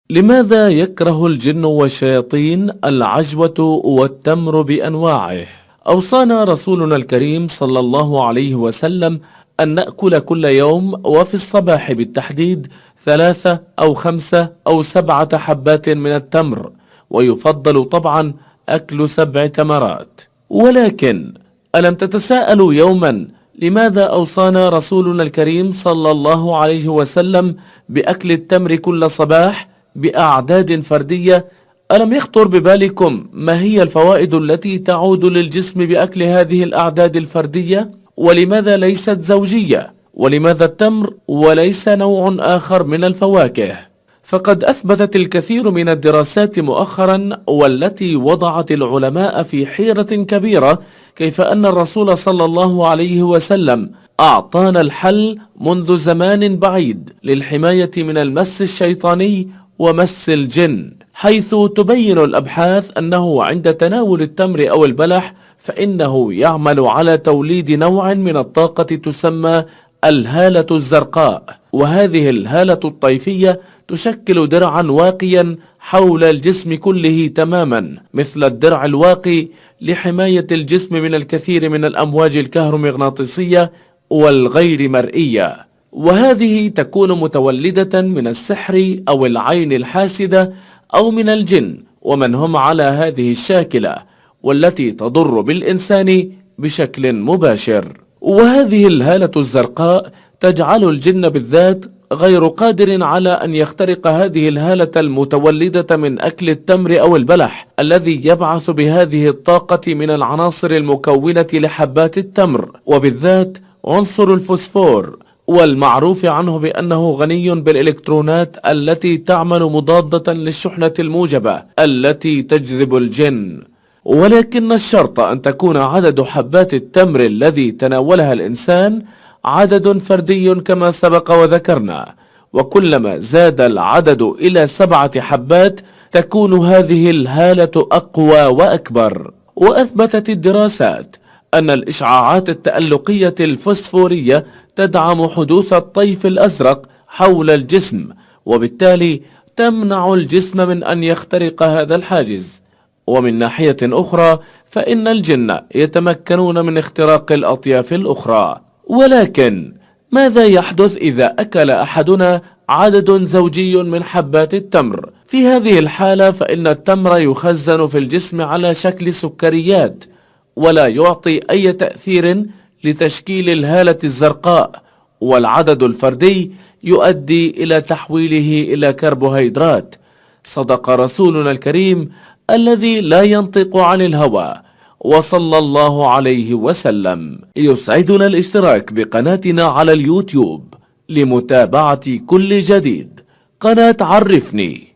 لماذا يكره الجن والشياطين العجوة والتمر بأنواعه؟ أوصانا رسولنا الكريم صلى الله عليه وسلم أن نأكل كل يوم وفي الصباح بالتحديد 3 أو 5 أو 7 حبات من التمر، ويفضل طبعا أكل 7 تمرات. ولكن ألم تتساءلوا يوما لماذا أوصانا رسولنا الكريم صلى الله عليه وسلم بأكل التمر كل صباح بأعداد فردية؟ ألم يخطر ببالكم ما هي الفوائد التي تعود للجسم بأكل هذه الأعداد الفردية؟ ولماذا ليست زوجية؟ ولماذا التمر وليس نوع آخر من الفواكه؟ فقد أثبتت الكثير من الدراسات مؤخرا والتي وضعت العلماء في حيرة كبيرة كيف أن الرسول صلى الله عليه وسلم أعطانا الحل منذ زمان بعيد للحماية من المس الشيطاني ومس الجن، حيث تبين الأبحاث أنه عند تناول التمر أو البلح فإنه يعمل على توليد نوع من الطاقة تسمى الهالة الزرقاء، وهذه الهالة الطيفية تشكل درعا واقيا حول الجسم كله تماما، مثل الدرع الواقي لحماية الجسم من الكثير من الأمواج الكهرومغناطيسية والغير مرئية، وهذه تكون متولدة من السحر أو العين الحاسدة أو من الجن ومن هم على هذه الشاكلة، والتي تضر بالإنسان بشكل مباشر. وهذه الهالة الزرقاء تجعل الجن بالذات غير قادر على أن يخترق هذه الهالة المتولدة من أكل التمر أو البلح الذي يبعث بهذه الطاقة من العناصر المكونة لحبات التمر، وبالذات عنصر الفوسفور، والمعروف عنه بأنه غني بالإلكترونات التي تعمل مضادة للشحنة الموجبة التي تجذب الجن. ولكن الشرط أن تكون عدد حبات التمر الذي تناولها الإنسان عدد فردي كما سبق وذكرنا، وكلما زاد العدد إلى 7 حبات تكون هذه الهالة أقوى وأكبر. وأثبتت الدراسات أن الإشعاعات التألقية الفوسفورية تدعم حدوث الطيف الأزرق حول الجسم، وبالتالي تمنع الجسم من أن يخترق هذا الحاجز. ومن ناحية أخرى فإن الجن يتمكنون من اختراق الأطياف الأخرى. ولكن ماذا يحدث إذا أكل أحدنا عدد زوجي من حبات التمر؟ في هذه الحالة فإن التمر يخزن في الجسم على شكل سكريات ولا يعطي أي تأثير لتشكيل الهالة الزرقاء، والعدد الفردي يؤدي إلى تحويله إلى كربوهيدرات. صدق رسولنا الكريم الذي لا ينطق عن الهوى وصلى الله عليه وسلم. يسعدنا الاشتراك بقناتنا على اليوتيوب لمتابعة كل جديد. قناة عرفني.